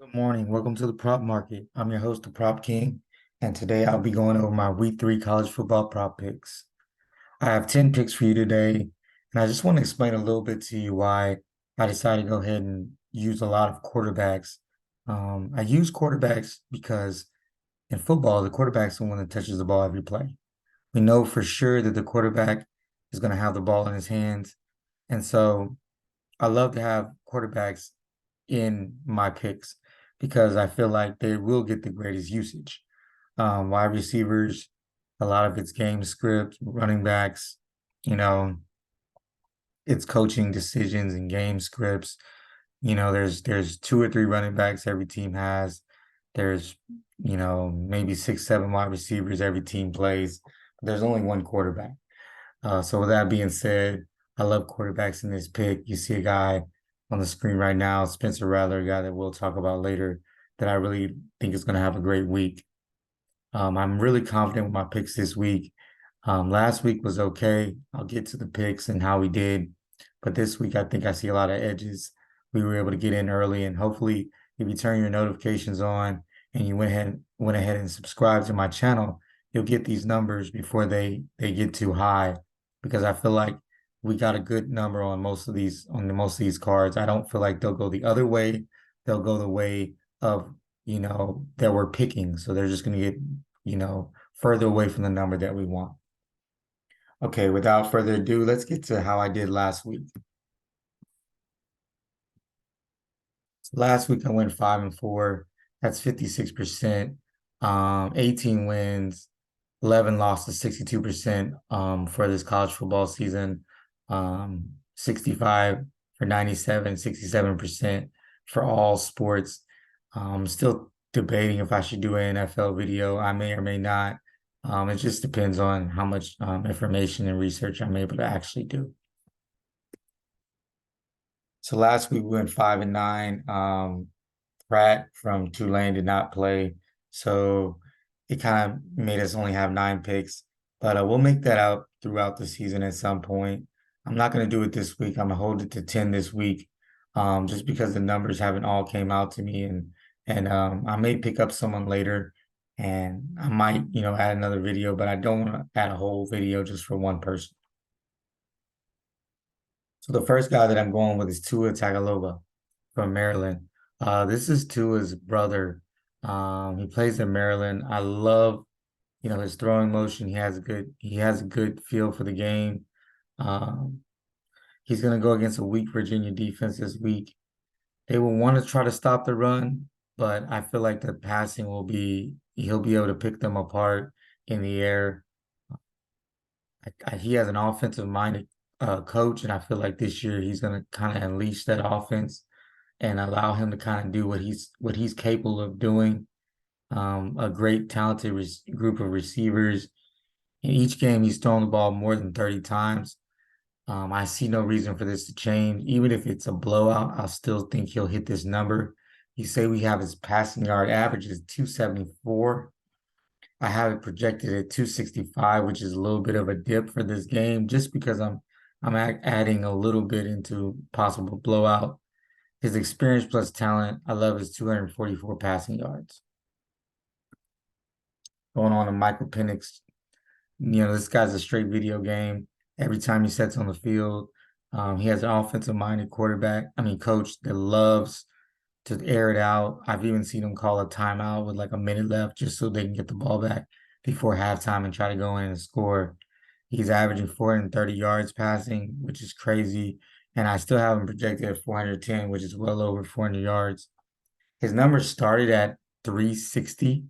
Good morning. Welcome to the prop market. I'm your host, the Prop King, and today I'll be going over my week 3 college football prop picks. I have 10 picks for you today, and I just want to explain a little bit to you why I decided to go ahead and use a lot of quarterbacks. I use quarterbacks because in football, the quarterback's the one that touches the ball every play. We know for sure that the quarterback is going to have the ball in his hands, and so I love to have quarterbacks in my picks because I feel like they will get the greatest usage. Wide receivers, a lot of it's game script, running backs, you know, it's coaching decisions and game scripts. There's two or three running backs every team has. There's, maybe six, seven wide receivers every team plays, but there's only one quarterback. So with that being said, I love quarterbacks in this pick. You see a guy on the screen right now, Spencer Rattler, a guy that we'll talk about later, that I really think is going to have a great week. I'm really confident with my picks this week. Last week was okay. I'll get to the picks and how we did, but this week I think I see a lot of edges. We were able to get in early, and hopefully, if you turn your notifications on and you went ahead and subscribed to my channel, you'll get these numbers before they get too high, because I feel like we got a good number on most of these cards. I don't feel like they'll go the other way. They'll go the way of that we're picking. So they're just going to get, further away from the number that we want. Okay, without further ado, let's get to how I did last week. Last week I went 5-4. That's 56%. 18 wins, 11 losses, 62% for this college football season. 65 for 97, 67% for all sports. Still debating if I should do an NFL video. I may or may not. It just depends on how much information and research I'm able to actually do. So last week we went 5-9. Pratt from Tulane did not play, so it kind of made us only have 9 picks. But we'll make that out throughout the season at some point. I'm not going to do it this week. I'm gonna hold it to 10 this week, just because the numbers haven't all came out to me, and I may pick up someone later, and I might add another video, but I don't want to add a whole video just for one person. So the first guy that I'm going with is Tua Tagovailoa from Maryland. This is Tua's brother. He plays in Maryland. I love, his throwing motion. He has a good feel for the game. Um, he's going to go against a weak Virginia defense this week. They will want to try to stop the run, but I feel like the passing he'll be able to pick them apart in the air. He has an offensive minded coach, and I feel like this year he's going to kind of unleash that offense and allow him to kind of do what he's capable of doing. A great talented group of receivers. In each game, he's thrown the ball more than 30 times. I see no reason for this to change. Even if it's a blowout, I still think he'll hit this number. You say we have his passing yard average is 274. I have it projected at 265, which is a little bit of a dip for this game, just because I'm adding a little bit into possible blowout. His experience plus talent, I love his 244 passing yards. Going on to Michael Penix, this guy's a straight video game. Every time he sets on the field, he has an offensive-minded coach that loves to air it out. I've even seen him call a timeout with like a minute left just so they can get the ball back before halftime and try to go in and score. He's averaging 430 yards passing, which is crazy. And I still have him projected at 410, which is well over 400 yards. His numbers started at 360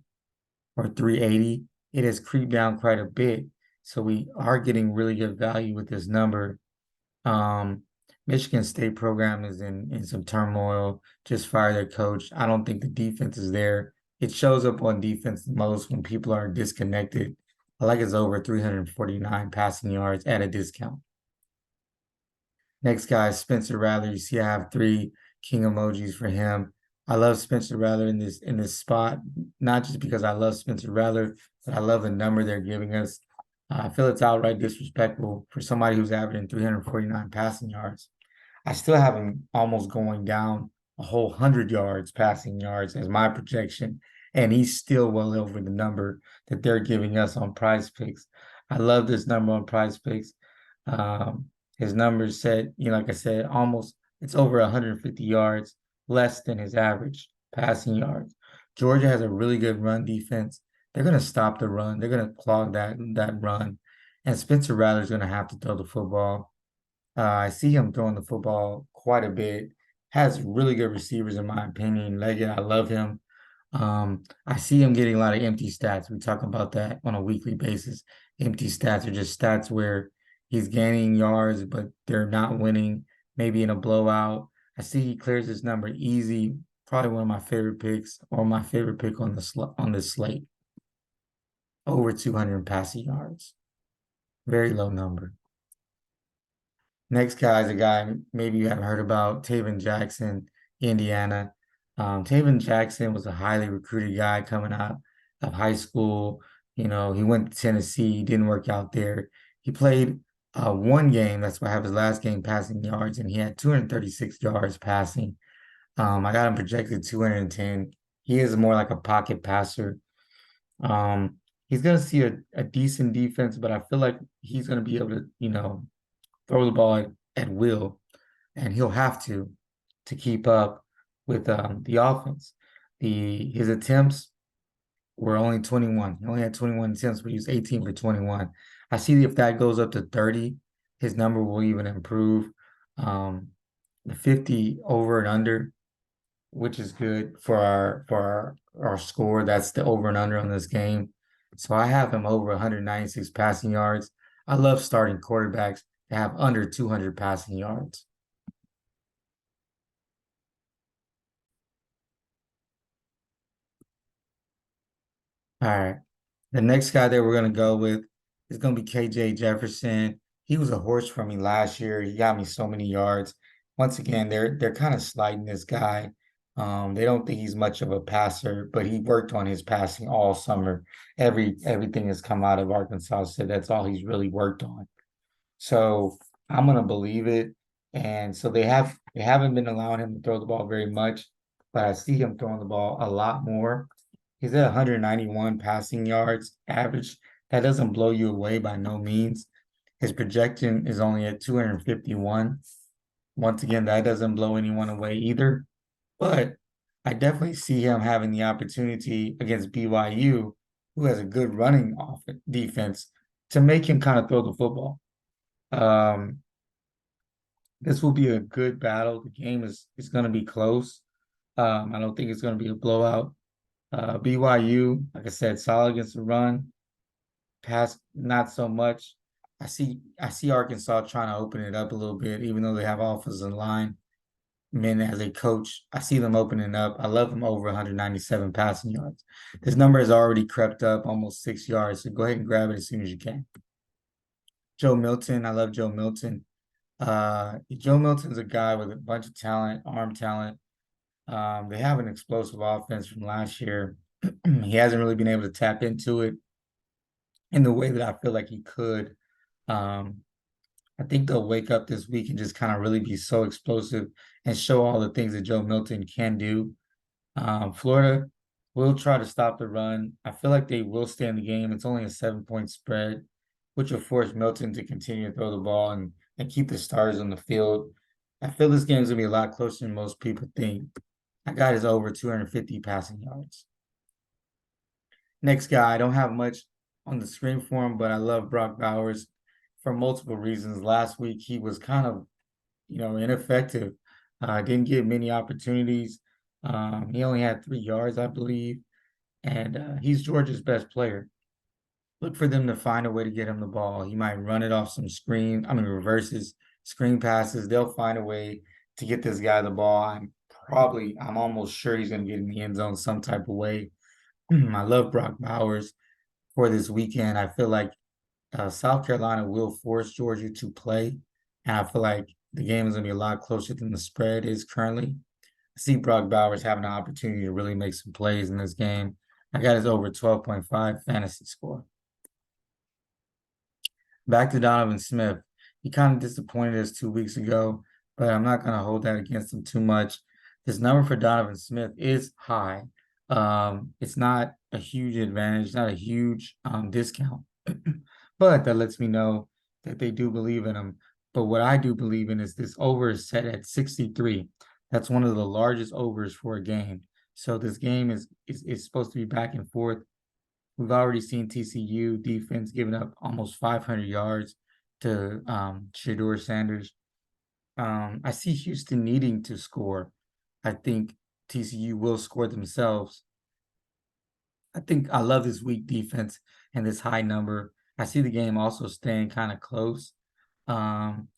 or 380. It has creeped down quite a bit. So we are getting really good value with this number. Michigan State program is in some turmoil, just fired their coach. I don't think the defense is there. It shows up on defense the most when people are disconnected. I like it's over 349 passing yards at a discount. Next guy is Spencer Rattler. You see, I have 3 king emojis for him. I love Spencer Rattler in this spot, not just because I love Spencer Rattler, but I love the number they're giving us. I feel it's outright disrespectful for somebody who's averaging 349 passing yards. I still have him almost going down a whole 100 yards passing yards as my projection, and he's still well over the number that they're giving us on Prize Picks. I love this number on Prize Picks. Um, his numbers said, like I said, almost it's over 150 yards, less than his average passing yards. Georgia has a really good run defense. They're going to stop the run. They're going to clog that run, and Spencer Rattler's going to have to throw the football. I see him throwing the football quite a bit. Has really good receivers in my opinion. Leggett, I love him. I see him getting a lot of empty stats. We talk about that on a weekly basis. Empty stats are just stats where he's gaining yards, but they're not winning, maybe in a blowout. I see he clears his number easy. Probably one of my favorite picks, or my favorite pick on on this slate. Over 200 passing yards. Very low number. Next guy is a guy maybe you haven't heard about, Taven Jackson, Indiana. Taven Jackson was a highly recruited guy coming out of high school. He went to Tennessee, he didn't work out there. He played one game, that's why I have his last game passing yards, and he had 236 yards passing. I got him projected 210. He is more like a pocket passer. Um, he's going to see a decent defense, but I feel like he's going to be able to, throw the ball at will, and he'll have to keep up with the offense. His attempts were only 21. He only had 21 attempts, but he was 18 for 21. I see if that goes up to 30, his number will even improve. The 50 over and under, which is good for our score. That's the over and under on this game. So I have him over 196 passing yards. I love starting quarterbacks to have under 200 passing yards. All right. The next guy that we're going to go with is going to be KJ Jefferson. He was a horse for me last year. He got me so many yards. Once again, they're kind of sliding this guy. They don't think he's much of a passer, but he worked on his passing all summer. Everything has come out of Arkansas said that's all he's really worked on. So I'm gonna believe it. And so they haven't been allowing him to throw the ball very much, but I see him throwing the ball a lot more. He's at 191 passing yards average. That doesn't blow you away by no means. His projection is only at 251. Once again, that doesn't blow anyone away either. But I definitely see him having the opportunity against BYU, who has a good running off defense, to make him kind of throw the football. Um, this will be a good battle. The game is going to be close. I don't think it's going to be a blowout. BYU, like I said, solid against the run. Pass, not so much. I see Arkansas trying to open it up a little bit, even though they have offensive line men as a coach. I see them opening up. I love them over 197 passing yards. This number has already crept up almost 6 yards, so go ahead and grab it as soon as you can. Joe Milton, I love Joe Milton. Joe Milton's a guy with a bunch of talent, arm talent. They have an explosive offense from last year. He hasn't really been able to tap into it in the way that I feel like he could. Um, I think they'll wake up this week and just kind of really be so explosive and show all the things that Joe Milton can do. Florida will try to stop the run. I feel like they will stay in the game. It's only a 7-point spread, which will force Milton to continue to throw the ball and keep the stars on the field. I feel this game's gonna be a lot closer than most people think. I got his over 250 passing yards. Next guy, I don't have much on the screen for him, but I love Brock Bowers for multiple reasons. Last week he was kind of, ineffective. Didn't get many opportunities. He only had 3 yards, I believe, and he's Georgia's best player. Look for them to find a way to get him the ball. He might run it off some reverses, screen passes. They'll find a way to get this guy the ball. I'm almost sure he's going to get in the end zone some type of way. I love Brock Bowers for this weekend. I feel like South Carolina will force Georgia to play, and I feel like the game is going to be a lot closer than the spread is currently. I see Brock Bowers having an opportunity to really make some plays in this game. I got his over 12.5 fantasy score. Back to Donovan Smith. He kind of disappointed us 2 weeks ago, but I'm not going to hold that against him too much. This number for Donovan Smith is high. It's not a huge advantage, it's not a huge discount, but that lets me know that they do believe in him. But what I do believe in is this over is set at 63. That's one of the largest overs for a game. So this game is supposed to be back and forth. We've already seen TCU defense giving up almost 500 yards to Shedeur Sanders. I see Houston needing to score. I think TCU will score themselves. I think I love this weak defense and this high number. I see the game also staying kind of close. Um,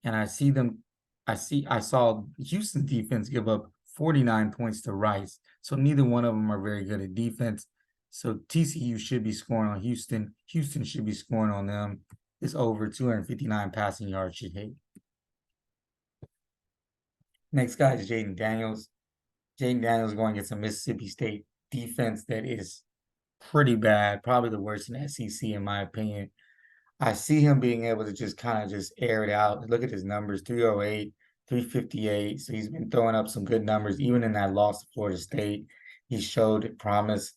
and I saw Houston defense give up 49 points to Rice. So neither one of them are very good at defense. So TCU should be scoring on Houston. Houston should be scoring on them. This over 259 passing yards should hit. Next guy is Jaden Daniels. Jaden Daniels going against a Mississippi State defense that is pretty bad, probably the worst in the SEC in my opinion. I see him being able to just kind of just air it out. Look at his numbers, 308, 358. So he's been throwing up some good numbers. Even in that loss to Florida State, he showed promise.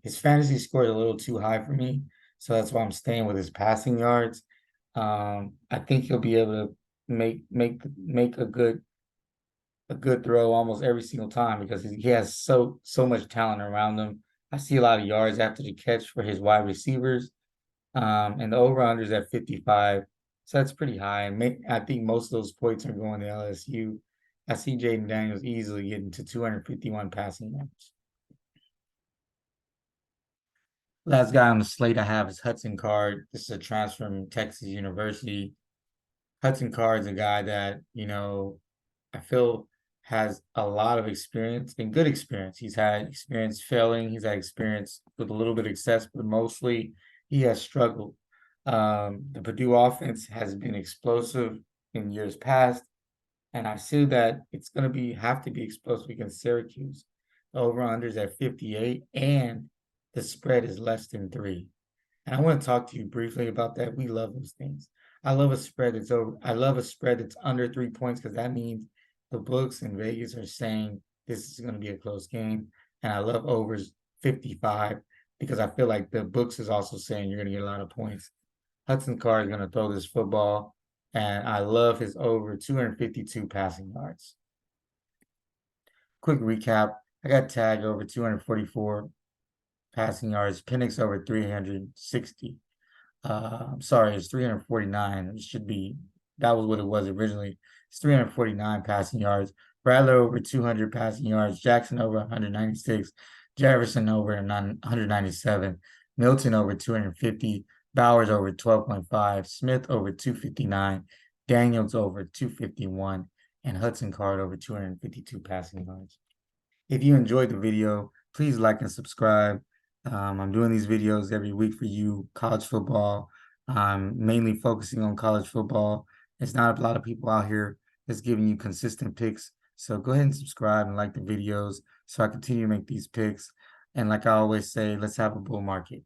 His fantasy score is a little too high for me. So that's why I'm staying with his passing yards. I think he'll be able to make a good throw almost every single time because he has so much talent around him. I see a lot of yards after the catch for his wide receivers. And the over-under is at 55. So that's pretty high. And I think most of those points are going to LSU. I see Jaden Daniels easily getting to 251 passing yards. Last guy on the slate I have is Hudson Card. This is a transfer from Texas University. Hudson Card is a guy that, I feel has a lot of experience and good experience. He's had experience failing. He's had experience with a little bit of success, but mostly he has struggled. The Purdue offense has been explosive in years past, and I see that it's going to have to be explosive against Syracuse. The over/under is at 58, and the spread is less than 3. And I want to talk to you briefly about that. We love those things. I love a spread that's over. I love a spread that's under 3 points because that means the books in Vegas are saying this is going to be a close game. And I love overs 55 because I feel like the books is also saying you're going to get a lot of points. Hudson Card is going to throw this football, and I love his over 252 passing yards. Quick recap. I got tagged over 244 passing yards. Penix over 360. I'm sorry, it's 349. It should be, that was what it was originally. It's 349 passing yards. Bradley over 200 passing yards. Jackson over 196. Jefferson over 197. Milton over 250. Bowers over 12.5. Smith over 259. Daniels over 251. And Hudson Card over 252 passing yards. If you enjoyed the video, please like and subscribe. I'm doing these videos every week for you, college football. I'm mainly focusing on college football. There's not a lot of people out here that's giving you consistent picks. So go ahead and subscribe and like the videos so I continue to make these picks. And like I always say, let's have a bull market.